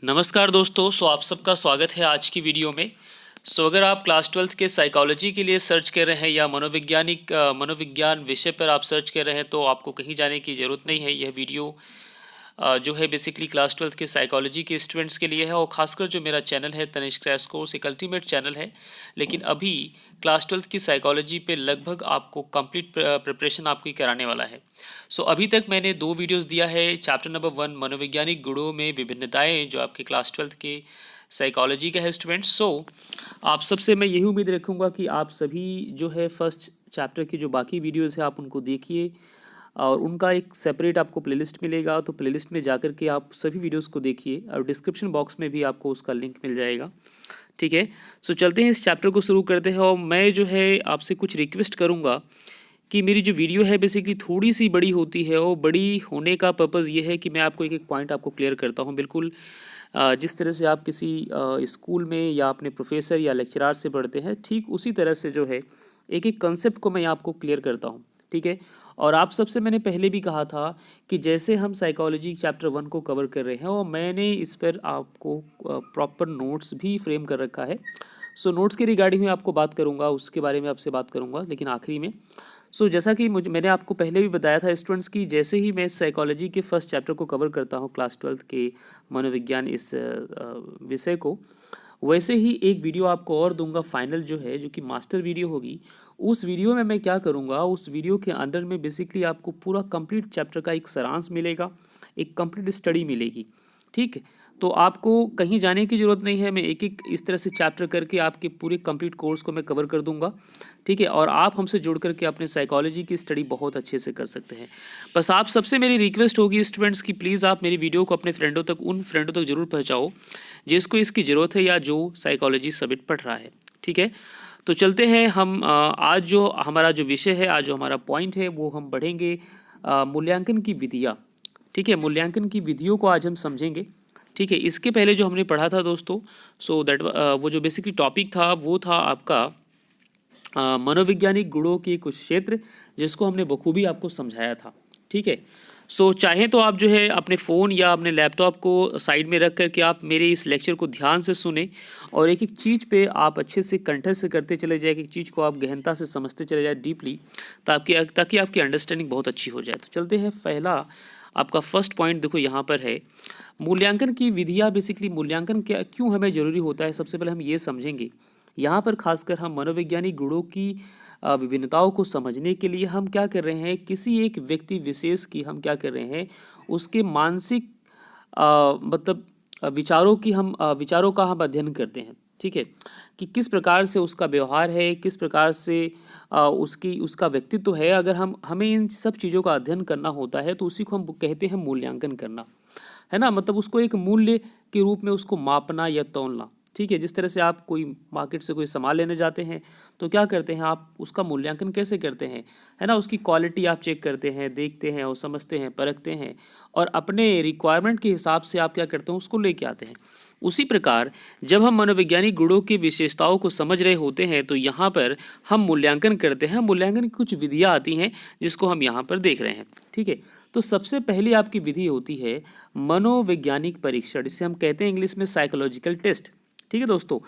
नमस्कार दोस्तों, आप सबका स्वागत है आज की वीडियो में। अगर आप क्लास 12th के साइकोलॉजी के लिए सर्च कर रहे हैं या मनोविज्ञान विषय पर आप सर्च कर रहे हैं तो आपको कहीं जाने की ज़रूरत नहीं है। यह वीडियो जो है बेसिकली क्लास 12th के साइकोलॉजी के स्टूडेंट्स के लिए है और ख़ासकर जो मेरा चैनल है तनिष्क क्रैश कोर्स एक अल्टीमेट चैनल है। लेकिन अभी क्लास 12th की साइकोलॉजी पे लगभग आपको कंप्लीट प्रिपरेशन आपको ही कराने वाला है। अभी तक मैंने 2 वीडियोस दिया है। चैप्टर नंबर 1 मनोवैज्ञानिक गुणों में विभिन्नताएं जो आपके क्लास 12th के साइकोलॉजी का है स्टूडेंट्स। आप सबसे मैं यही उम्मीद रखूँगा कि आप सभी जो है फर्स्ट चैप्टर की जो बाकी वीडियोज़ है आप उनको देखिए और उनका एक सेपरेट आपको प्लेलिस्ट मिलेगा। तो प्लेलिस्ट में जाकर के आप सभी वीडियोस को देखिए और डिस्क्रिप्शन बॉक्स में भी आपको उसका लिंक मिल जाएगा। ठीक है, चलते हैं इस चैप्टर को शुरू करते हैं। और मैं जो है आपसे कुछ रिक्वेस्ट करूँगा कि मेरी जो वीडियो है बेसिकली थोड़ी सी बड़ी होती है और बड़ी होने का पर्पज़ ये है कि मैं आपको एक एक पॉइंट आपको क्लियर करता हूँ। बिल्कुल जिस तरह से आप किसी स्कूल में या अपने प्रोफेसर या लेक्चरार से पढ़ते हैं, ठीक उसी तरह से जो है एक एक कंसेप्ट को मैं आपको क्लियर करता हूँ। ठीक है, और आप सबसे मैंने पहले भी कहा था कि जैसे हम साइकोलॉजी चैप्टर 1 को कवर कर रहे हैं और मैंने इस पर आपको प्रॉपर नोट्स भी फ्रेम कर रखा है। नोट्स के रिगार्डिंग में आपको बात करूंगा, उसके बारे में आपसे बात करूंगा लेकिन आखिरी में। जैसा कि मैंने आपको पहले भी बताया था स्टूडेंट्स की, जैसे ही मैं साइकोलॉजी के फर्स्ट चैप्टर को कवर करता हूँ क्लास 12th के मनोविज्ञान इस विषय को, वैसे ही एक वीडियो आपको और दूंगा फाइनल जो है, जो कि मास्टर वीडियो होगी। उस वीडियो में मैं क्या करूंगा, उस वीडियो के अंदर में बेसिकली आपको पूरा कंप्लीट चैप्टर का एक सारांश मिलेगा, एक कंप्लीट स्टडी मिलेगी। ठीक है, तो आपको कहीं जाने की ज़रूरत नहीं है। मैं एक एक इस तरह से चैप्टर करके आपके पूरे कंप्लीट कोर्स को मैं कवर कर दूंगा। ठीक है, और आप हमसे जुड़ करके अपने साइकोलॉजी की स्टडी बहुत अच्छे से कर सकते हैं। बस आप सबसे मेरी रिक्वेस्ट होगी स्टूडेंट्स की प्लीज़ आप मेरी वीडियो को अपने फ्रेंडों तक, उन फ्रेंडों तक जरूर पहुँचाओ जिसको इसकी ज़रूरत है या जो साइकोलॉजी सब्जेक्ट पढ़ रहा है। ठीक है, तो चलते हैं हम आज जो हमारा जो विषय है, आज जो हमारा पॉइंट है वो हम पढ़ेंगे मूल्यांकन की विधियाँ। ठीक है, मूल्यांकन की विधियों को आज हम समझेंगे। ठीक है, इसके पहले जो हमने पढ़ा था दोस्तों, वो जो बेसिकली टॉपिक था वो था आपका मनोवैज्ञानिक गुणों के कुछ क्षेत्र, जिसको हमने बखूबी आपको समझाया था। ठीक है, चाहे तो आप जो है अपने फ़ोन या अपने लैपटॉप को साइड में रख करके आप मेरे इस लेक्चर को ध्यान से सुने और एक एक चीज़ पे आप अच्छे से कंठस्थ से करते चले जाए, एक चीज़ को आप गहनता से समझते चले जाए डीपली, ताकि आपकी अंडरस्टैंडिंग बहुत अच्छी हो जाए। तो चलते हैं, पहला आपका फर्स्ट पॉइंट देखो यहाँ पर है, मूल्यांकन की विधियाँ। बेसिकली मूल्यांकन क्या क्यों हमें ज़रूरी होता है, सबसे पहले हम ये समझेंगे। यहाँ पर खासकर हम मनोवैज्ञानिक गुणों की विभिन्नताओं को समझने के लिए हम क्या कर रहे हैं, किसी एक व्यक्ति विशेष की हम क्या कर रहे हैं, उसके मानसिक मतलब विचारों का हम अध्ययन करते हैं। ठीक है, कि किस प्रकार से उसका व्यवहार है, किस प्रकार से उसका व्यक्तित्व है। अगर हमें इन सब चीज़ों का अध्ययन करना होता है तो उसी को हम कहते हैं मूल्यांकन करना, है ना। मतलब उसको एक मूल्य के रूप में उसको मापना या तौलना। ठीक है, जिस तरह से आप कोई मार्केट से कोई सामान लेने जाते हैं तो क्या करते हैं, आप उसका मूल्यांकन कैसे करते हैं, है ना। उसकी क्वालिटी आप चेक करते हैं, देखते हैं और समझते हैं, परखते हैं और अपने रिक्वायरमेंट के हिसाब से आप क्या करते हैं, उसको लेके आते हैं। उसी प्रकार जब हम मनोवैज्ञानिक गुणों की विशेषताओं को समझ रहे होते हैं तो यहाँ पर हम मूल्यांकन करते हैं। मूल्यांकन की कुछ विधियाँ आती हैं जिसको हम यहाँ पर देख रहे हैं। ठीक है, तो सबसे पहली आपकी विधि होती है मनोवैज्ञानिक परीक्षण, जिसे हम कहते हैं इंग्लिश में साइकोलॉजिकल टेस्ट। ठीक है दोस्तों,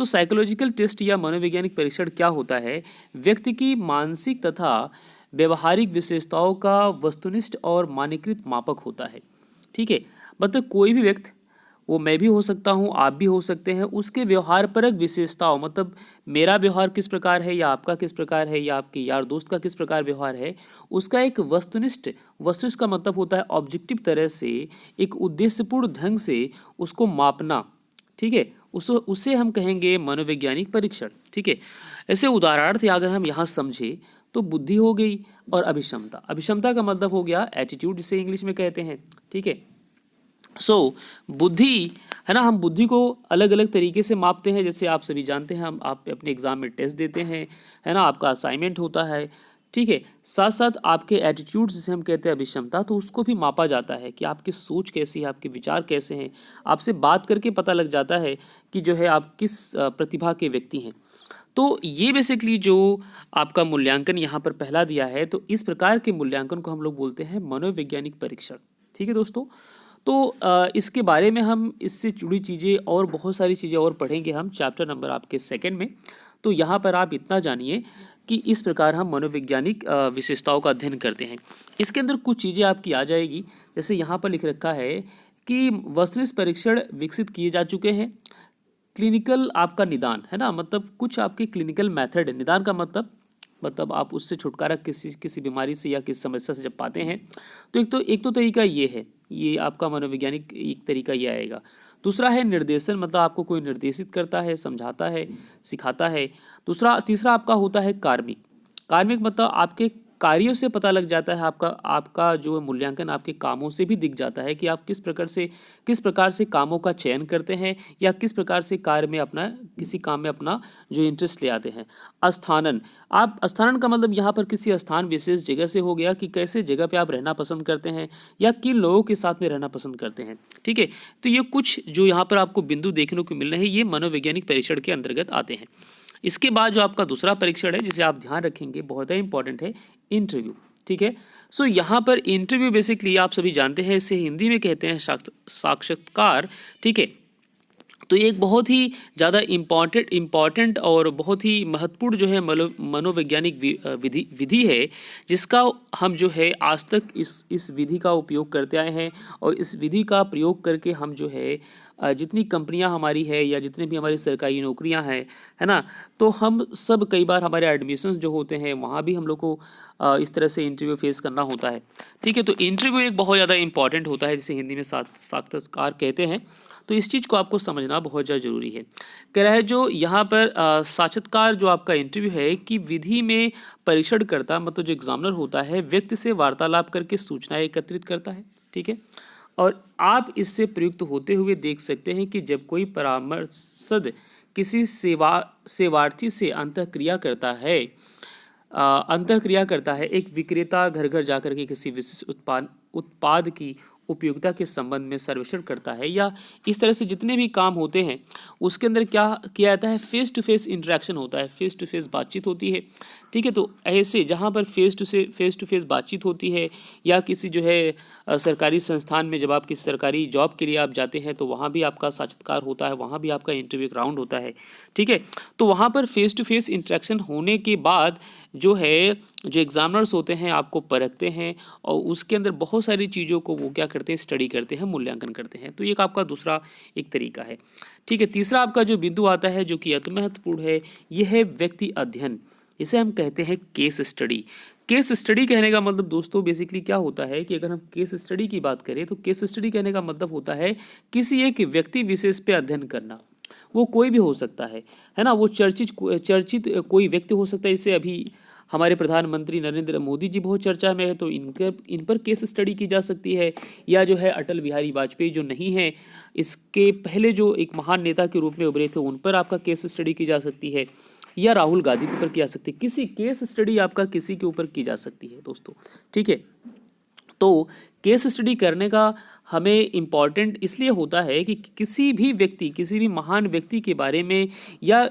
साइकोलॉजिकल टेस्ट या मनोवैज्ञानिक परीक्षण क्या होता है, व्यक्ति की मानसिक तथा व्यवहारिक विशेषताओं का वस्तुनिष्ठ और मानकीकृत मापक होता है। ठीक है, मतलब कोई भी व्यक्ति, वो मैं भी हो सकता हूँ, आप भी हो सकते हैं, उसके व्यवहार परक विशेषताओं, मतलब मेरा व्यवहार किस प्रकार है या आपका किस प्रकार है या आपके यार दोस्त का किस प्रकार व्यवहार है, उसका एक वस्तुनिष्ठ का मतलब होता है ऑब्जेक्टिव तरह से, एक उद्देश्यपूर्ण ढंग से उसको मापना। ठीक है, उसे हम कहेंगे मनोवैज्ञानिक परीक्षण। ठीक है, ऐसे उदाहरणार्थ अगर हम यहाँ समझे तो बुद्धि हो गई और अभिक्षमता का मतलब हो गया एटीट्यूड, जिसे इंग्लिश में कहते हैं। ठीक है, बुद्धि, है ना, हम बुद्धि को अलग अलग तरीके से मापते हैं। जैसे आप सभी जानते हैं, आप अपने एग्जाम में टेस्ट देते हैं, है ना, आपका असाइनमेंट होता है। ठीक है, साथ साथ आपके एटीट्यूड जिसे हम कहते हैं अभिक्षमता, तो उसको भी मापा जाता है कि आपकी सोच कैसी है, आपके विचार कैसे हैं। आपसे बात करके पता लग जाता है कि जो है आप किस प्रतिभा के व्यक्ति हैं। तो ये बेसिकली जो आपका मूल्यांकन यहाँ पर पहला दिया है, तो इस प्रकार के मूल्यांकन को हम लोग बोलते हैं मनोवैज्ञानिक परीक्षण। ठीक है दोस्तों, तो इसके बारे में हम इससे जुड़ी चीज़ें और बहुत सारी चीज़ें और पढ़ेंगे हम चैप्टर नंबर आपके सेकंड में। तो यहाँ पर आप इतना जानिए कि इस प्रकार हम मनोवैज्ञानिक विशेषताओं का अध्ययन करते हैं। इसके अंदर कुछ चीज़ें आपकी आ जाएगी, जैसे यहाँ पर लिख रखा है कि वस्तुनिष्ठ परीक्षण विकसित किए जा चुके हैं। क्लिनिकल आपका निदान है ना, मतलब कुछ आपके क्लिनिकल मेथड है। निदान का मतलब आप उससे छुटकारा किसी बीमारी से या किसी समस्या से जब पाते हैं तो एक तो तरीका ये है, ये आपका मनोवैज्ञानिक एक तरीका ये आएगा। दूसरा है निर्देशन, मतलब आपको कोई निर्देशित करता है, समझाता है, सिखाता है। तीसरा आपका होता है कार्मिक मतलब आपके कार्यों से पता लग जाता है, आपका जो मूल्यांकन आपके कामों से भी दिख जाता है कि आप किस प्रकार से कामों का चयन करते हैं या किस प्रकार से किसी काम में अपना जो इंटरेस्ट ले आते हैं। स्थानन का मतलब यहाँ पर किसी स्थान विशेष जगह से हो गया कि कैसे जगह पे आप रहना पसंद करते हैं या किन लोगों के साथ में रहना पसंद करते हैं। ठीक है, तो ये कुछ जो यहाँ पर आपको बिंदु देखने को मिल रहे हैं, ये मनोवैज्ञानिक परीक्षण के अंतर्गत आते हैं। इसके बाद जो आपका दूसरा परीक्षण है जिसे आप ध्यान रखेंगे, बहुत ही इंपॉर्टेंट है, इंटरव्यू। ठीक है, सो यहाँ पर इंटरव्यू बेसिकली आप सभी जानते हैं, इसे हिंदी में कहते हैं साक्षात्कार। ठीक है, तो ये एक बहुत ही ज़्यादा इम्पॉर्टेंट और बहुत ही महत्वपूर्ण जो है मनोवैज्ञानिक विधि है, जिसका हम जो है आज तक इस विधि का उपयोग करते आए हैं। और इस विधि का प्रयोग करके हम जो है जितनी कंपनियां हमारी है या जितने भी हमारी सरकारी नौकरियां हैं, है ना, तो हम सब कई बार हमारे एडमिशन्स जो होते हैं वहाँ भी हम लोग को इस तरह से इंटरव्यू फेस करना होता है। ठीक है, तो इंटरव्यू एक बहुत ज़्यादा इंपॉर्टेंट होता है, जिसे हिंदी में साक्षात्कार कहते हैं। तो इस चीज़ को आपको समझना बहुत ज़्यादा जरूरी है। कह रहा है जो यहाँ पर साक्षात्कार जो आपका इंटरव्यू है कि विधि में परीक्षण करता, मतलब जो एग्जामिनर होता है व्यक्ति से वार्तालाप करके सूचनाएं एकत्रित करता है। ठीक है, और आप इससे प्रयुक्त होते हुए देख सकते हैं कि जब कोई परामर्शद किसी सेवार्थी से अंतःक्रिया करता है, एक विक्रेता घर घर जाकर के किसी विशिष्ट उत्पाद की उपयोगिता के संबंध में सर्वेक्षण करता है, या इस तरह से जितने भी काम होते हैं उसके अंदर क्या किया जाता है, फेस टू फेस इंटरेक्शन होता है, फेस टू फेस बातचीत होती है। ठीक है, तो ऐसे जहाँ पर फेस टू फेस बातचीत होती है, या किसी जो है सरकारी संस्थान में जब आप किसी सरकारी जॉब के लिए आप जाते हैं तो वहाँ भी आपका साक्षात्कार होता है, वहाँ भी आपका इंटरव्यू राउंड होता है। ठीक है, तो वहाँ पर फेस टू फेस इंटरेक्शन होने के बाद जो एग्जामिनर्स होते हैं आपको परखते हैं और उसके अंदर बहुत सारी चीज़ों को वो क्या करते हैं, स्टडी करते हैं, मूल्यांकन करते हैं। तो ये आपका दूसरा एक तरीका है। ठीक है, तीसरा आपका जो बिंदु आता है जो कि अति महत्वपूर्ण है, यह है व्यक्ति अध्ययन। इसे हम कहते हैं केस स्टडी। केस स्टडी कहने का मतलब दोस्तों बेसिकली क्या होता है कि अगर हम केस स्टडी की बात करें तो केस स्टडी कहने का मतलब होता है किसी एक व्यक्ति विशेष पे अध्ययन करना। वो कोई भी हो सकता है ना, वो चर्चित कोई व्यक्ति हो सकता है। इसे अभी हमारे प्रधानमंत्री नरेंद्र मोदी जी बहुत चर्चा में है, तो इन पर केस स्टडी की जा सकती है। या जो है अटल बिहारी वाजपेयी जो नहीं है, इसके पहले जो एक महान नेता के रूप में उभरे थे, उन पर आपका केस स्टडी की जा सकती है, या राहुल गांधी के ऊपर की जा सकती है। किसी केस स्टडी आपका किसी के ऊपर की जा सकती है दोस्तों। ठीक है, तो केस स्टडी करने का हमें इम्पॉर्टेंट इसलिए होता है कि किसी भी महान व्यक्ति के बारे में, या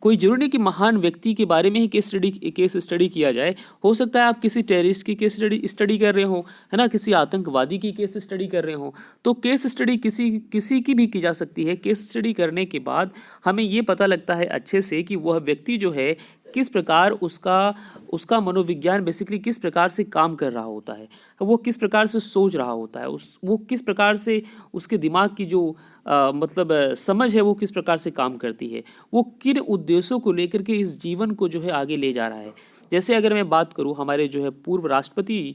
कोई जरूरी नहीं कि महान व्यक्ति के बारे में ही केस स्टडी किया जाए। हो सकता है आप किसी टेररिस्ट की केस स्टडी कर रहे हो, है ना, किसी आतंकवादी की केस स्टडी कर रहे हो, तो केस स्टडी किसी की भी की जा सकती है। केस स्टडी करने के बाद हमें ये पता लगता है अच्छे से कि वह व्यक्ति जो है किस प्रकार उसका मनोविज्ञान बेसिकली किस प्रकार से काम कर रहा होता है, वो किस प्रकार से सोच रहा होता है, वो किस प्रकार से उसके दिमाग की जो समझ है वो किस प्रकार से काम करती है, वो किन उद्देश्यों को लेकर के इस जीवन को जो है आगे ले जा रहा है। जैसे अगर मैं बात करूँ हमारे जो है पूर्व राष्ट्रपति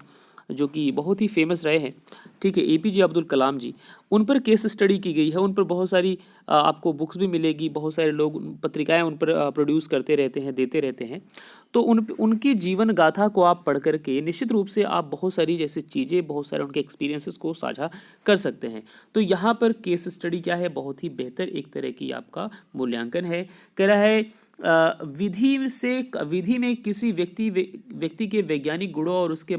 जो कि बहुत ही फेमस रहे हैं, ठीक है, एपीजे अब्दुल कलाम जी, उन पर केस स्टडी की गई है। उन पर बहुत सारी आपको बुक्स भी मिलेगी, बहुत सारे लोग पत्रिकाएं उन पर प्रोड्यूस करते रहते हैं, देते रहते हैं। तो उनकी जीवन गाथा को आप पढ़ करके निश्चित रूप से आप बहुत सारी जैसे चीज़ें, बहुत सारे उनके एक्सपीरियंसेस को साझा कर सकते हैं। तो यहाँ पर केस स्टडी क्या है, बहुत ही बेहतर एक तरह की आपका मूल्यांकन है। कह रहा है विधि में किसी व्यक्ति के वैज्ञानिक गुणों और उसके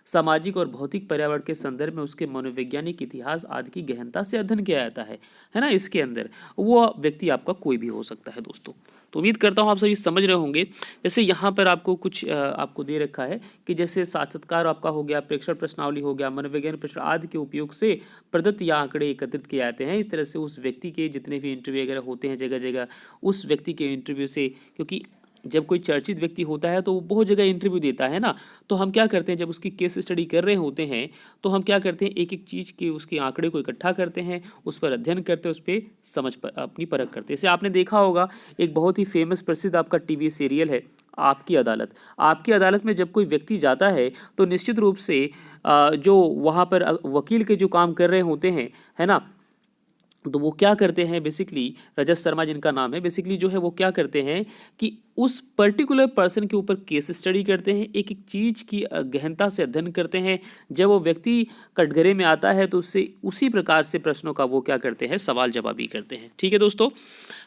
सामाजिक और भौतिक पर्यावरण के संदर्भ में उसके मनोवैज्ञानिक इतिहास आदि की गहनता से अध्ययन किया जाता है ना। इसके अंदर वो व्यक्ति आपका कोई भी हो सकता है दोस्तों। तो उम्मीद करता हूँ आप सभी समझ रहे होंगे। जैसे यहाँ पर आपको कुछ आपको दे रखा है कि जैसे साक्षात्कार आपका हो गया, प्रेक्षण प्रश्नावली हो गया, मनोवैज्ञानिक प्रश्न आदि के उपयोग से प्रदत्त या आंकड़े एकत्रित किए जाते हैं। इस तरह से उस व्यक्ति के जितने भी इंटरव्यू वगैरह होते हैं जगह जगह, उस व्यक्ति के इंटरव्यू से, क्योंकि जब कोई चर्चित व्यक्ति होता है तो वो बहुत जगह इंटरव्यू देता है ना, तो हम क्या करते हैं जब उसकी केस स्टडी कर रहे होते हैं तो हम क्या करते हैं एक एक चीज़ के उसके आंकड़े को इकट्ठा करते हैं, उस पर अध्ययन करते हैं, उस पर अपनी परख करते हैं। जैसे आपने देखा होगा एक बहुत ही फेमस प्रसिद्ध आपका टीवी सीरियल है आपकी अदालत। आपकी अदालत में जब कोई व्यक्ति जाता है तो निश्चित रूप से जो वहाँ पर वकील के जो काम कर रहे होते हैं, है ना, तो वो क्या करते हैं बेसिकली, रजत शर्मा जिनका नाम है, बेसिकली जो है वो क्या करते हैं कि उस पर्टिकुलर पर्सन के ऊपर केस स्टडी करते हैं, एक एक चीज़ की गहनता से अध्ययन करते हैं। जब वो व्यक्ति कटघरे में आता है तो उससे उसी प्रकार से प्रश्नों का वो क्या करते हैं, सवाल जवाबी करते हैं। ठीक है दोस्तों।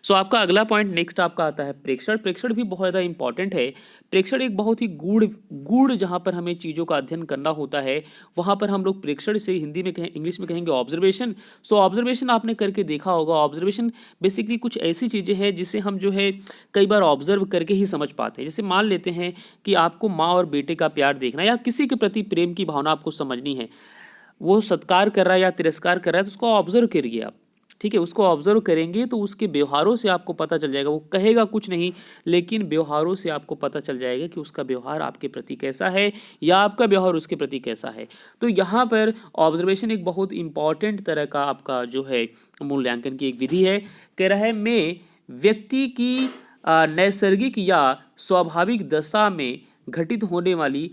सो आपका अगला पॉइंट नेक्स्ट आपका आता है प्रेक्षण। प्रेक्षण भी बहुत ज़्यादा इंपॉर्टेंट है। प्रेक्षण एक बहुत ही गूढ़ जहाँ पर हमें चीज़ों का अध्ययन करना होता है, वहाँ पर हम लोग प्रेक्षण से हिंदी में कहें, इंग्लिश में कहेंगे ऑब्जर्वेशन। सो ऑब्जर्वेशन आपने करके देखा होगा। ऑब्जर्वेशन बेसिकली कुछ ऐसी चीज़ें हैं जिसे हम जो है कई बार ऑब्जर्व करके ही समझ पाते हैं। जैसे मान लेते हैं कि आपको माँ और बेटे का प्यार देखना या किसी के प्रति प्रेम की भावना आपको समझनी है, वो सत्कार कर रहा है या तिरस्कार कर रहा है तो उसको ऑब्जर्व करिए आप। ठीक है, उसको ऑब्जर्व करेंगे तो उसके व्यवहारों से आपको पता चल जाएगा। वो कहेगा कुछ नहीं लेकिन व्यवहारों से आपको पता चल जाएगा कि उसका व्यवहार आपके प्रति कैसा है या आपका व्यवहार उसके प्रति कैसा है। तो यहाँ पर ऑब्जर्वेशन एक बहुत इंपॉर्टेंट तरह का आपका जो है मूल्यांकन की एक विधि है। कह रहा है में व्यक्ति की नैसर्गिक या स्वाभाविक दशा में घटित होने वाली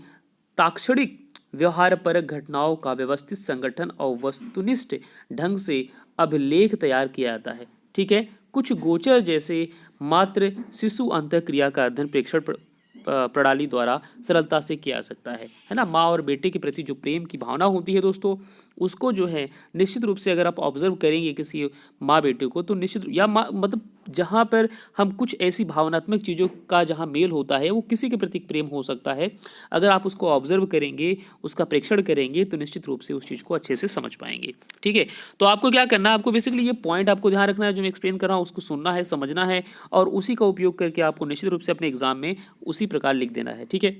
ताक्षणिक व्यवहारपरक घटनाओं का व्यवस्थित संगठन और वस्तुनिष्ठ ढंग से अभिलेख तैयार किया जाता है। ठीक है, कुछ गोचर जैसे मात्र शिशु अंतःक्रिया का अध्ययन प्रेक्षण प्रणाली द्वारा सरलता से किया जा सकता है ना। माँ और बेटे के प्रति जो प्रेम की भावना होती है दोस्तों, उसको जो है निश्चित रूप से अगर आप ऑब्जर्व करेंगे किसी माँ बेटे को तो निश्चित या माँ मतलब जहाँ पर हम कुछ ऐसी भावनात्मक चीज़ों का जहाँ मेल होता है वो किसी के प्रति प्रेम हो सकता है। अगर आप उसको ऑब्जर्व करेंगे, उसका प्रेक्षण करेंगे तो निश्चित रूप से उस चीज़ को अच्छे से समझ पाएंगे। ठीक है, तो आपको क्या करना है, आपको बेसिकली ये पॉइंट आपको ध्यान रखना है जो मैं एक्सप्लेन कर रहा हूँ, उसको सुनना है, समझना है और उसी का उपयोग करके आपको निश्चित रूप से अपने एग्जाम में उसी प्रकार लिख देना है। ठीक है,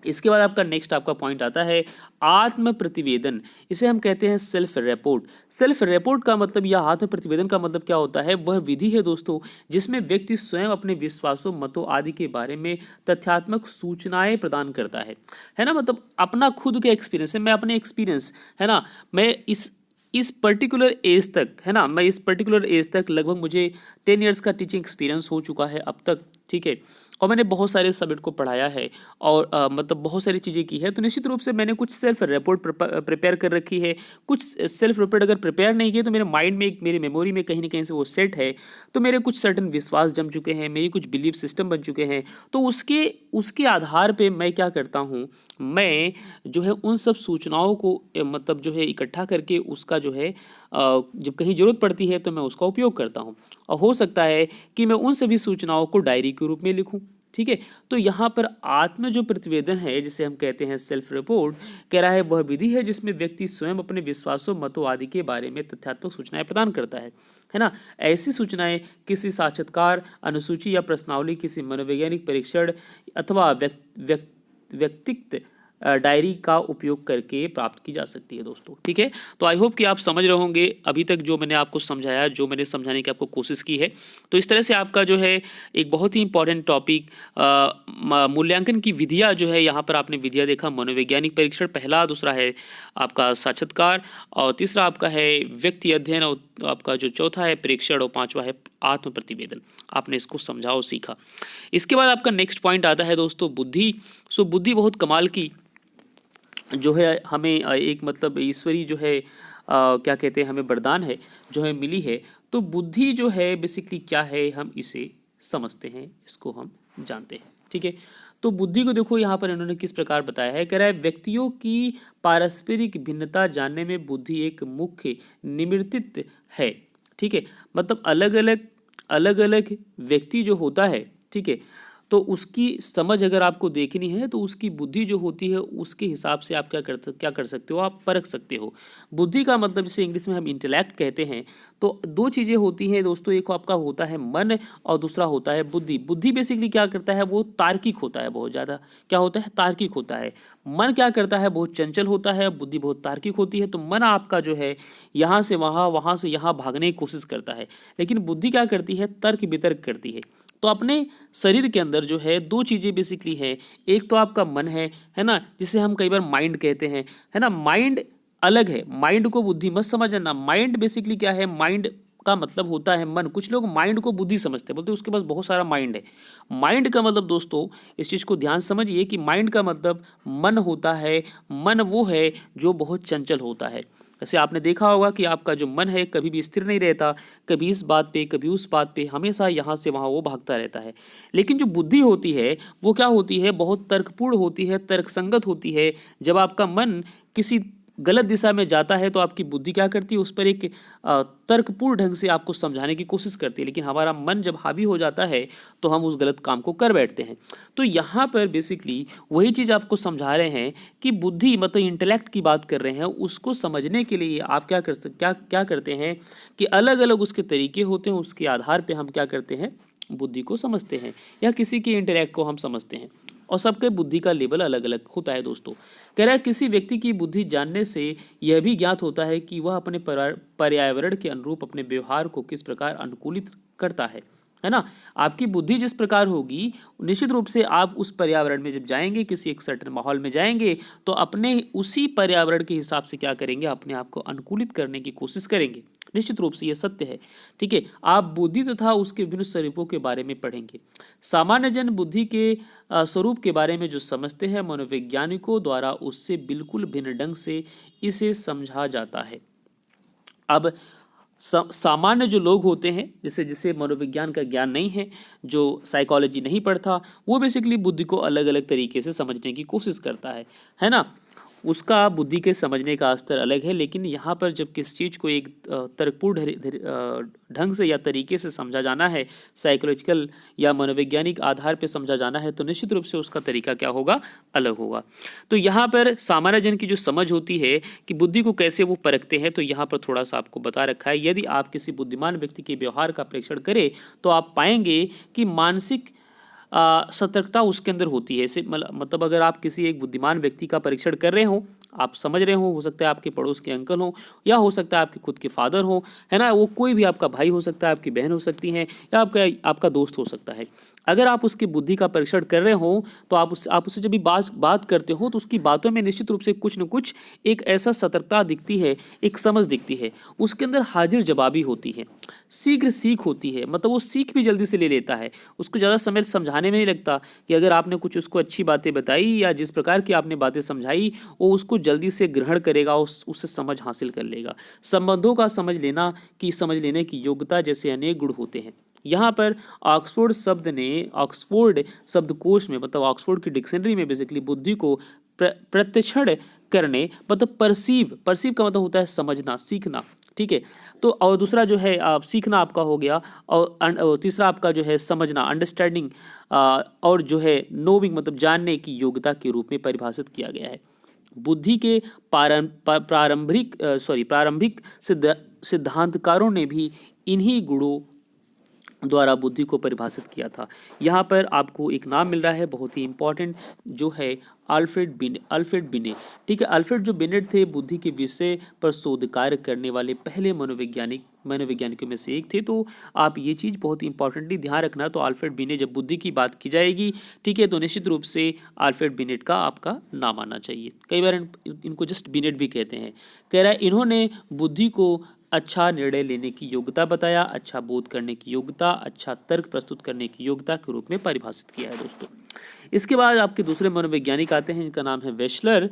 इसके बाद आपका नेक्स्ट आपका पॉइंट आता है आत्म प्रतिवेदन। इसे हम कहते हैं सेल्फ रिपोर्ट। सेल्फ रिपोर्ट का मतलब या आत्म प्रतिवेदन का मतलब क्या होता है, वह विधि है दोस्तों जिसमें व्यक्ति स्वयं अपने विश्वासों, मतों आदि के बारे में तथ्यात्मक सूचनाएं प्रदान करता है ना। मतलब अपना खुद का एक्सपीरियंस है, मैं अपने एक्सपीरियंस है ना, मैं इस पर्टिकुलर एज तक है ना, मैं इस पर्टिकुलर एज तक लगभग मुझे 10 इयर्स का टीचिंग एक्सपीरियंस हो चुका है अब तक। ठीक है, और मैंने बहुत सारे सब्जेक्ट को पढ़ाया है और मतलब बहुत सारी चीज़ें की है। तो निश्चित रूप से मैंने कुछ सेल्फ रिपोर्ट प्रिपेयर कर रखी है। कुछ सेल्फ रिपोर्ट अगर प्रिपेयर नहीं किए तो मेरे माइंड में, मेरी मेमोरी में कहीं ना कहीं से वो सेट है। तो मेरे कुछ सर्टन विश्वास जम चुके हैं, मेरी कुछ बिलीफ सिस्टम बन चुके हैं। तो उसके आधार पे मैं क्या करता हूँ, मैं जो है उन सब सूचनाओं को मतलब जो है इकट्ठा करके उसका जो है जब कहीं ज़रूरत पड़ती है तो मैं उसका उपयोग करता हूँ। और हो सकता है कि मैं उन सभी सूचनाओं को डायरी के रूप में लिखूँ। ठीक है, तो यहाँ पर आत्म जो प्रतिवेदन है जिसे हम कहते हैं सेल्फ रिपोर्ट, कह रहा है वह विधि है जिसमें व्यक्ति स्वयं अपने विश्वासों, मतों आदि के बारे में तथ्यात्मक सूचनाएं प्रदान करता है ना। ऐसी सूचनाएं किसी साक्षात्कार, अनुसूची या प्रश्नावली, किसी मनोवैज्ञानिक परीक्षण अथवा व्यक्तिगत डायरी का उपयोग करके प्राप्त की जा सकती है दोस्तों। ठीक है, तो आई होप कि आप समझ रहे होंगे अभी तक जो मैंने आपको समझाया, जो मैंने समझाने की आपको कोशिश की है। तो इस तरह से आपका जो है एक बहुत ही इंपॉर्टेंट टॉपिक मूल्यांकन की विधियाँ जो है, यहाँ पर आपने विधियाँ देखा, मनोवैज्ञानिक परीक्षण पहला, दूसरा है आपका साक्षात्कार और तीसरा आपका है व्यक्ति अध्ययन और आपका जो चौथा है प्रेक्षण और पांचवा है आत्म प्रतिवेदन। आपने इसको समझा और सीखा। इसके बाद आपका नेक्स्ट पॉइंट आता है दोस्तों बुद्धि। सो बुद्धि बहुत कमाल की जो है हमें एक मतलब ईश्वरी जो है क्या कहते हैं, हमें वरदान है जो है मिली है। तो बुद्धि जो है बेसिकली क्या है, हम इसे समझते हैं, इसको हम जानते हैं। ठीक है, तो बुद्धि को देखो यहाँ पर इन्होंने किस प्रकार बताया है। कह रहा है व्यक्तियों की पारस्परिक भिन्नता जानने में बुद्धि एक मुख्य निवर्तित है। ठीक है, मतलब अलग अलग व्यक्ति जो होता है, ठीक है, तो उसकी समझ अगर आपको देखनी है तो उसकी बुद्धि जो होती है उसके हिसाब से आप क्या कर सकते हो, आप परख सकते हो। बुद्धि का मतलब जैसे इंग्लिश में हम इंटेलेक्ट कहते हैं, तो दो चीज़ें होती हैं दोस्तों, एक आपका होता है मन और दूसरा होता है बुद्धि। बुद्धि बेसिकली क्या करता है, वो तार्किक होता है, बहुत ज़्यादा क्या होता है, तार्किक होता है। मन क्या करता है, बहुत चंचल होता है, बुद्धि बहुत तार्किक होती है। तो मन आपका जो है यहाँ से वहाँ, वहाँ से यहाँ भागने की कोशिश करता है, लेकिन बुद्धि क्या करती है, तर्क वितर्क करती है। तो अपने शरीर के अंदर जो है दो चीज़ें बेसिकली है, एक तो आपका मन है ना, जिसे हम कई बार माइंड कहते हैं, है ना। माइंड अलग है, माइंड को बुद्धि मत समझना। माइंड बेसिकली क्या है, माइंड का मतलब होता है मन। कुछ लोग माइंड को बुद्धि समझते हैं, बोलते हैं उसके पास बहुत सारा माइंड है। माइंड का मतलब दोस्तों, इस चीज़ को ध्यान समझिए कि माइंड का मतलब मन होता है। मन वो है जो बहुत चंचल होता है। जैसे आपने देखा होगा कि आपका जो मन है कभी भी स्थिर नहीं रहता, कभी इस बात पे कभी उस बात पे, हमेशा यहाँ से वहाँ वो भागता रहता है। लेकिन जो बुद्धि होती है वो क्या होती है, बहुत तर्कपूर्ण होती है, तर्कसंगत होती है। जब आपका मन किसी गलत दिशा में जाता है तो आपकी बुद्धि क्या करती है, उस पर एक तर्कपूर्ण ढंग से आपको समझाने की कोशिश करती है। लेकिन हमारा मन जब हावी हो जाता है तो हम उस गलत काम को कर बैठते हैं। तो यहाँ पर बेसिकली वही चीज़ आपको समझा रहे हैं कि बुद्धि मतलब इंटेलेक्ट की बात कर रहे हैं, उसको समझने के लिए आप क्या करते हैं कि अलग अलग उसके तरीके होते हैं, उसके आधार पर हम क्या करते हैं, बुद्धि को समझते हैं या किसी के इंटेलेक्ट को हम समझते हैं। और सबके बुद्धि का लेवल अलग अलग होता है दोस्तों। कह रहा है किसी व्यक्ति की बुद्धि जानने से यह भी ज्ञात होता है कि वह अपने पर्यावरण के अनुरूप अपने व्यवहार को किस प्रकार अनुकूलित करता है ना। आपकी बुद्धि जिस प्रकार होगी, निश्चित रूप से आप उस पर्यावरण में जब जाएंगे, किसी एक सर्टेन माहौल में जाएंगे, तो अपने उसी पर्यावरण के हिसाब से क्या करेंगे, अपने आप को अनुकूलित करने की कोशिश करेंगे। निश्चित रूप से यह सत्य है। ठीक है, आप बुद्धि तथा उसके विभिन्न स्वरूपों के बारे में पढ़ेंगे। सामान्य जन बुद्धि के स्वरूप के बारे में जो समझते हैं, मनोवैज्ञानिकों द्वारा उससे बिल्कुल भिन्न ढंग से इसे समझा जाता है। अब सामान्य जो लोग होते हैं, जैसे जिसे मनोविज्ञान का ज्ञान नहीं है, जो साइकोलॉजी नहीं पढ़ता, वो बेसिकली बुद्धि को अलग अलग तरीके से समझने की कोशिश करता है ना। उसका बुद्धि के समझने का स्तर अलग है। लेकिन यहाँ पर जब किस चीज़ को एक तर्कपूर्ण ढंग से या तरीके से समझा जाना है, साइकोलॉजिकल या मनोवैज्ञानिक आधार पर समझा जाना है, तो निश्चित रूप से उसका तरीका क्या होगा, अलग होगा। तो यहाँ पर सामान्य जन की जो समझ होती है कि बुद्धि को कैसे वो परखते हैं, तो यहाँ पर थोड़ा सा आपको बता रखा है। यदि आप किसी बुद्धिमान व्यक्ति के व्यवहार का परीक्षण करें तो आप पाएंगे कि मानसिक सतर्कता उसके अंदर होती है। ऐसे मतलब अगर आप किसी एक बुद्धिमान व्यक्ति का परीक्षण कर रहे हो, आप समझ रहे हो सकता है आपके पड़ोस के अंकल हो, या हो सकता है आपके खुद के फादर हो, है ना, वो कोई भी आपका भाई हो सकता है, आपकी बहन हो सकती है, या आपका दोस्त हो सकता है। अगर आप उसकी बुद्धि का परीक्षण कर रहे हो तो आप उससे जब भी बात करते हो तो उसकी बातों में निश्चित रूप से कुछ न कुछ एक ऐसा सतर्कता दिखती है, एक समझ दिखती है, उसके अंदर हाजिर जवाबी होती है, शीघ्र सीख होती है। मतलब वो सीख भी जल्दी से ले लेता है, उसको ज़्यादा समय समझाने में नहीं लगता कि अगर आपने कुछ उसको अच्छी बातें बताई या जिस प्रकार की आपने बातें समझाई, वो उसको जल्दी से ग्रहण करेगा, उससे समझ हासिल कर लेगा। संबंधों का समझ लेने की योग्यता जैसे अनेक गुण होते हैं। यहाँ पर ऑक्सफोर्ड शब्दकोश में, मतलब ऑक्सफोर्ड की डिक्शनरी में बेसिकली बुद्धि को प्रत्यक्षण करने, मतलब परसीव का मतलब होता है समझना, सीखना। ठीक है, तो और दूसरा जो है सीखना आपका हो गया, और तीसरा आपका जो है समझना, अंडरस्टैंडिंग, और जो है नोविंग मतलब जानने की योग्यता के रूप में परिभाषित किया गया है। बुद्धि के प्रारंभिक सिद्धांतकारों ने भी इन्हीं गुणों द्वारा बुद्धि को परिभाषित किया था। यहाँ पर आपको एक नाम मिल रहा है बहुत ही इंपॉर्टेंट, जो है अल्फ्रेड बिने। ठीक है, अल्फ्रेड जो बिनेट थे, बुद्धि के विषय पर शोध कार्य करने वाले पहले मनोवैज्ञानिकों में से एक थे। तो आप ये चीज़ बहुत इंपॉर्टेंटली ध्यान रखना। तो अल्फ्रेड बिने, जब बुद्धि की बात की जाएगी, ठीक है, तो निश्चित रूप से अल्फ्रेड बिनेट का आपका नाम आना चाहिए। कई बार इनको जस्ट बिनेट भी कहते हैं। कह रहा है इन्होंने बुद्धि को अच्छा निर्णय लेने की योग्यता बताया, अच्छा बोध करने की योग्यता, अच्छा तर्क प्रस्तुत करने की योग्यता के रूप में परिभाषित किया है दोस्तों। इसके बाद आपके दूसरे मनोवैज्ञानिक आते हैं, जिनका नाम है वेशलर,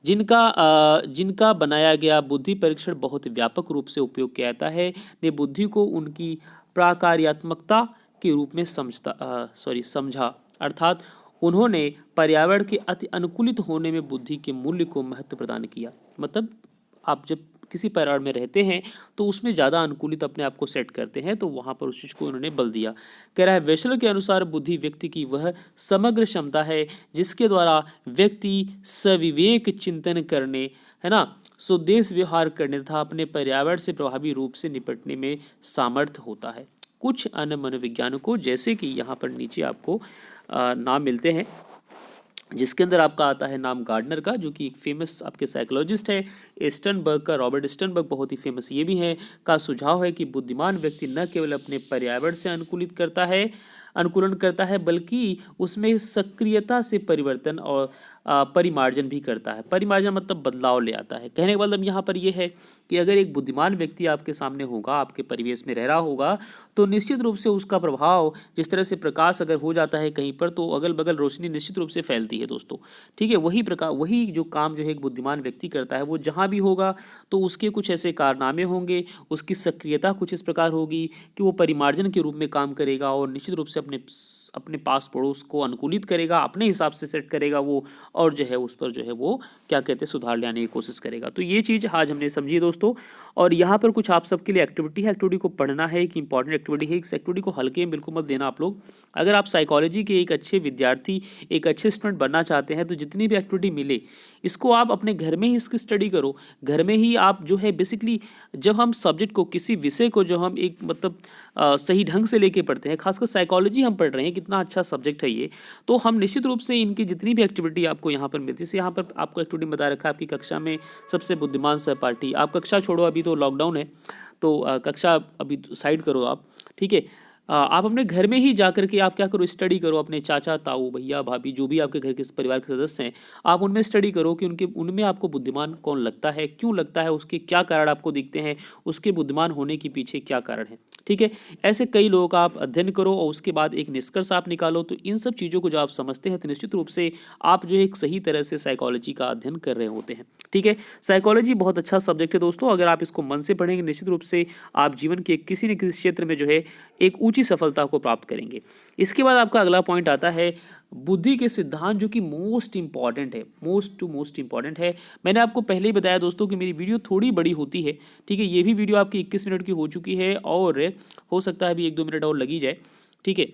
जिनका बनाया गया बुद्धि परीक्षण बहुत व्यापक रूप से उपयोग किया जाता है। ने बुद्धि को उनकी प्राकार्यात्मकता के रूप में समझा, अर्थात उन्होंने पर्यावरण के अति अनुकूलित होने में बुद्धि के मूल्य को महत्व प्रदान किया। मतलब आप जब किसी पर्यावरण में रहते हैं तो उसमें ज़्यादा अनुकूलित अपने आप को सेट करते हैं, तो वहाँ पर उस चीज़ को उन्होंने बल दिया। कह रहा है वेशलर के अनुसार बुद्धि व्यक्ति की वह समग्र क्षमता है जिसके द्वारा व्यक्ति सविवेक चिंतन करने, है ना, स्वदेश व्यवहार करने तथा अपने पर्यावरण से प्रभावी रूप से निपटने में सामर्थ्य होता है। कुछ अन्य मनोवैज्ञानिकों जैसे कि यहाँ पर नीचे आपको नाम मिलते हैं, जिसके अंदर आपका आता है नाम गार्डनर का, जो कि एक फेमस आपके साइकोलॉजिस्ट है। स्टर्नबर्ग का, रॉबर्ट स्टर्नबर्ग बहुत ही फेमस ये भी है, का सुझाव है कि बुद्धिमान व्यक्ति न केवल अपने पर्यावरण से अनुकूलन करता है बल्कि उसमें सक्रियता से परिवर्तन और परिमार्जन भी करता है। परिमार्जन मतलब बदलाव ले आता है। कहने का मतलब यहाँ पर यह है कि अगर एक बुद्धिमान व्यक्ति आपके सामने होगा, आपके परिवेश में रह रहा होगा, तो निश्चित रूप से उसका प्रभाव, जिस तरह से प्रकाश अगर हो जाता है कहीं पर तो अगल बगल रोशनी निश्चित रूप से फैलती है दोस्तों, ठीक है। वही जो काम जो है एक बुद्धिमान व्यक्ति करता है, वो जहाँ भी होगा तो उसके कुछ ऐसे कारनामे होंगे, उसकी सक्रियता कुछ इस प्रकार होगी कि वो परिमार्जन के रूप में काम करेगा और निश्चित रूप से अपने पास पड़ोस को अनुकूलित करेगा, अपने हिसाब से सेट करेगा वो, और जो है उस पर जो है वो क्या कहते हैं सुधार लाने की कोशिश करेगा। तो ये चीज़ आज हमने समझी दोस्तों। और यहाँ पर कुछ आप सबके लिए एक्टिविटी है, एक्टिविटी को पढ़ना है, एक इंपॉर्टेंट एक्टिविटी है। इस एक्टिविटी को हल्के में बिल्कुल मत देना आप लोग। अगर आप साइकोलॉजी के एक अच्छे विद्यार्थी, एक अच्छे स्टूडेंट बनना चाहते हैं तो जितनी भी एक्टिविटी मिले इसको आप अपने घर में ही इसकी स्टडी करो। घर में ही आप जो है बेसिकली जब हम सब्जेक्ट को, किसी विषय को जो हम एक मतलब सही ढंग से लेके पढ़ते हैं, खासकर साइकोलॉजी हम पढ़ रहे हैं, कितना अच्छा सब्जेक्ट है ये, तो हम निश्चित रूप से इनकी जितनी भी एक्टिविटी आपको यहाँ पर मिलती है, जैसे यहाँ पर आपको एक्टिविटी बता रखा है आपकी कक्षा में सबसे बुद्धिमान सहपाठी। आप कक्षा छोड़ो, अभी तो लॉकडाउन है तो कक्षा अभी साइड करो आप, ठीक है। आप अपने घर में ही जाकर के आप क्या करो, स्टडी करो। अपने चाचा ताऊ भैया भाभी जो भी आपके घर के परिवार के सदस्य हैं, आप उनमें स्टडी करो कि उनमें आपको बुद्धिमान कौन लगता है, क्यों लगता है, उसके क्या कारण आपको दिखते हैं, उसके बुद्धिमान होने के पीछे क्या कारण है, ठीक है। ऐसे कई लोगों का आप अध्ययन करो और उसके बाद एक निष्कर्ष आप निकालो। तो इन सब चीज़ों को जब आप समझते हैं तो निश्चित रूप से आप जो है एक सही तरह से साइकोलॉजी का अध्ययन कर रहे होते हैं, ठीक है। साइकोलॉजी बहुत अच्छा सब्जेक्ट है दोस्तों। अगर आप इसको मन से पढ़ेंगे निश्चित रूप से आप जीवन के किसी न किसी क्षेत्र में जो है एक ऊंची सफलता को प्राप्त करेंगे। इसके बाद आपका अगला पॉइंट आता है बुद्धि के सिद्धांत, जो कि मोस्ट इंपॉर्टेंट है, मोस्ट इंपॉर्टेंट है। मैंने आपको पहले ही बताया दोस्तों कि मेरी वीडियो थोड़ी बड़ी होती है, ठीक है। ये भी वीडियो आपकी 21 मिनट की हो चुकी है और हो सकता है अभी 1-2 मिनट और लगी जाए, ठीक है।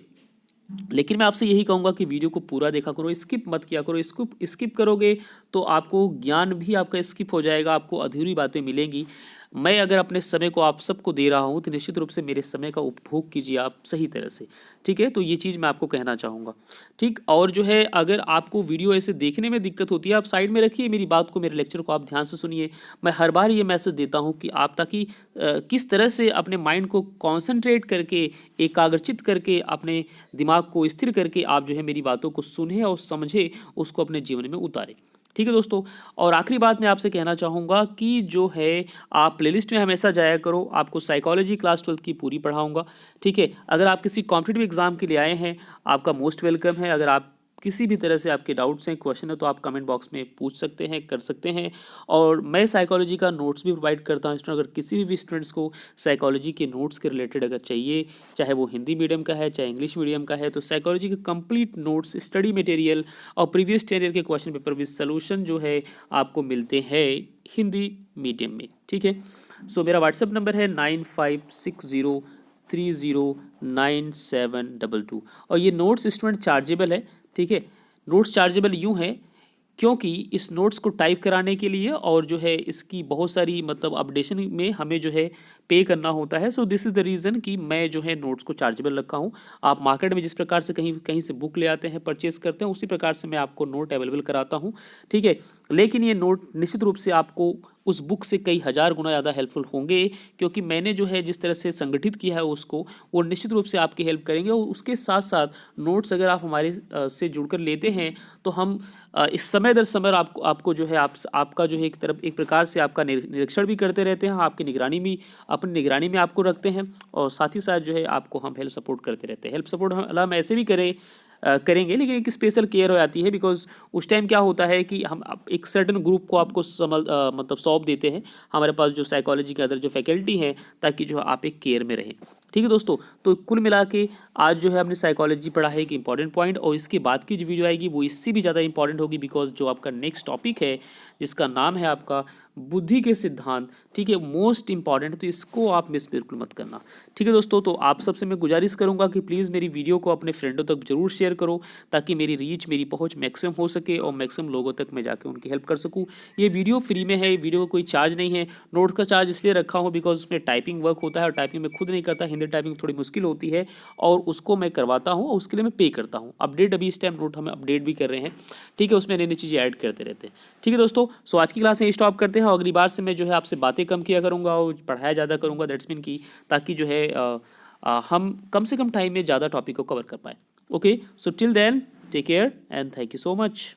लेकिन मैं आपसे यही कहूँगा कि वीडियो को पूरा देखा करो, स्किप मत किया करो। इसको स्किप करोगे तो आपको ज्ञान भी आपका स्किप हो जाएगा, आपको अधूरी बातें मिलेंगी। मैं अगर अपने समय को आप सबको दे रहा हूँ तो निश्चित रूप से मेरे समय का उपभोग कीजिए आप सही तरह से, ठीक है। तो ये चीज़ मैं आपको कहना चाहूँगा, ठीक। और जो है अगर आपको वीडियो ऐसे देखने में दिक्कत होती है, आप साइड में रखिए मेरी बात को, मेरे लेक्चर को आप ध्यान से सुनिए। मैं हर बार ये मैसेज देता हूँ कि आप ताकि किस तरह से अपने माइंड को कॉन्सेंट्रेट करके, एकाग्रचित करके, अपने दिमाग को स्थिर करके आप जो है मेरी बातों को सुने और समझे, उसको अपने जीवन में उतारें, ठीक है दोस्तों। और आखिरी बात मैं आपसे कहना चाहूँगा कि जो है आप प्लेलिस्ट में हमेशा जाया करो। आपको साइकोलॉजी क्लास 12 की पूरी पढ़ाऊँगा, ठीक है। अगर आप किसी कॉम्पिटिटिव एग्जाम के लिए आए हैं, आपका मोस्ट वेलकम है। अगर आप किसी भी तरह से आपके डाउट्स हैं, क्वेश्चन है, तो आप कमेंट बॉक्स में पूछ सकते हैं, कर सकते हैं। और मैं साइकोलॉजी का नोट्स भी प्रोवाइड करता हूँ स्टूडेंट। अगर किसी भी स्टूडेंट्स को साइकोलॉजी के नोट्स के रिलेटेड अगर चाहिए, चाहे वो हिंदी मीडियम का है चाहे इंग्लिश मीडियम का है, तो साइकोलॉजी के कंप्लीट नोट्स, स्टडी मटेरियल और प्रीवियस 10 ईयर के क्वेश्चन पेपर विद सोल्यूशन जो है आपको मिलते हैं हिंदी मीडियम में, ठीक है। सो मेरा व्हाट्सएप नंबर है 9560309722 और ये नोट्स स्टूडेंट चार्जेबल है, ठीक है। नोट्स चार्जेबल यूँ है क्योंकि इस नोट्स को टाइप कराने के लिए और जो है इसकी बहुत सारी मतलब अपडेशन में हमें जो है पे करना होता है। So this is the reason कि मैं जो है नोट्स को चार्जेबल रखा हूँ। आप मार्केट में जिस प्रकार से कहीं कहीं से बुक ले आते हैं, परचेस करते हैं, उसी प्रकार से मैं आपको नोट अवेलेबल कराता हूँ, ठीक है। लेकिन ये नोट निश्चित रूप से आपको उस बुक से कई हज़ार गुना ज़्यादा हेल्पफुल होंगे, क्योंकि मैंने जो है जिस तरह से संगठित किया है उसको, वो निश्चित रूप से आपकी हेल्प करेंगे। और उसके साथ साथ नोट्स अगर आप हमारे से जुड़कर लेते हैं तो हम इस समय दर समय आपको जो है आपका जो है एक प्रकार से आपका निरीक्षण भी करते रहते हैं, आपकी निगरानी भी अपनी निगरानी में आपको रखते हैं और साथ ही साथ जो है आपको हम हेल्प सपोर्ट करते रहते हैं। हेल्प सपोर्ट हम ऐसे भी करेंगे लेकिन एक स्पेशल केयर हो जाती है, बिकॉज उस टाइम क्या होता है कि हम एक सर्टन ग्रुप को आपको मतलब सौंप देते हैं हमारे पास जो साइकोलॉजी के अंदर जो फैकल्टी है, ताकि जो आप एक केयर में रहें, ठीक है दोस्तों। तो कुल मिला के आज जो है हमने साइकोलॉजी पढ़ा है एक इंपॉर्टेंट पॉइंट, और इसके बाद की जो वीडियो आएगी वो इससे भी ज़्यादा इंपॉर्टेंट होगी, बिकॉज जो आपका नेक्स्ट टॉपिक है जिसका नाम है आपका बुद्धि के सिद्धांत, ठीक है, मोस्ट इंपॉर्टेंट है, तो इसको आप मिस बिल्कुल मत करना। ठीक है दोस्तों, तो आप सबसे मैं गुजारिश करूंगा कि प्लीज़ मेरी वीडियो को अपने फ्रेंडों तक जरूर शेयर करो, ताकि मेरी रीच, मेरी पहुंच मैक्सिमम हो सके और मैक्सिमम लोगों तक मैं जाके उनकी हेल्प कर सकूं। ये वीडियो फ्री में है, वीडियो का कोई चार्ज नहीं है। नोट का चार्ज इसलिए रखा हूँ बिकॉज उसमें टाइपिंग वर्क होता है और टाइपिंग मैं खुद नहीं करता, हिंदी टाइपिंग थोड़ी मुश्किल होती है और उसको मैं करवाता हूँ और उसके लिए मैं पे करता हूँ। अपडेट अभी इस टाइम नोट हम अपडेट भी कर रहे हैं, ठीक है, उसमें नई नई चीज़ें ऐड करते रहते हैं। ठीक है दोस्तों, सो आज की क्लास में स्टॉप करते हैं और अगली बार से मैं जो है आपसे बातें कम किया करूँगा और पढ़ाया ज़्यादा करूँगा, दैट्स मीन की, ताकि जो है हम कम से कम टाइम में ज़्यादा टॉपिक को कवर कर पाए। Okay, so till then take care and thank you so much.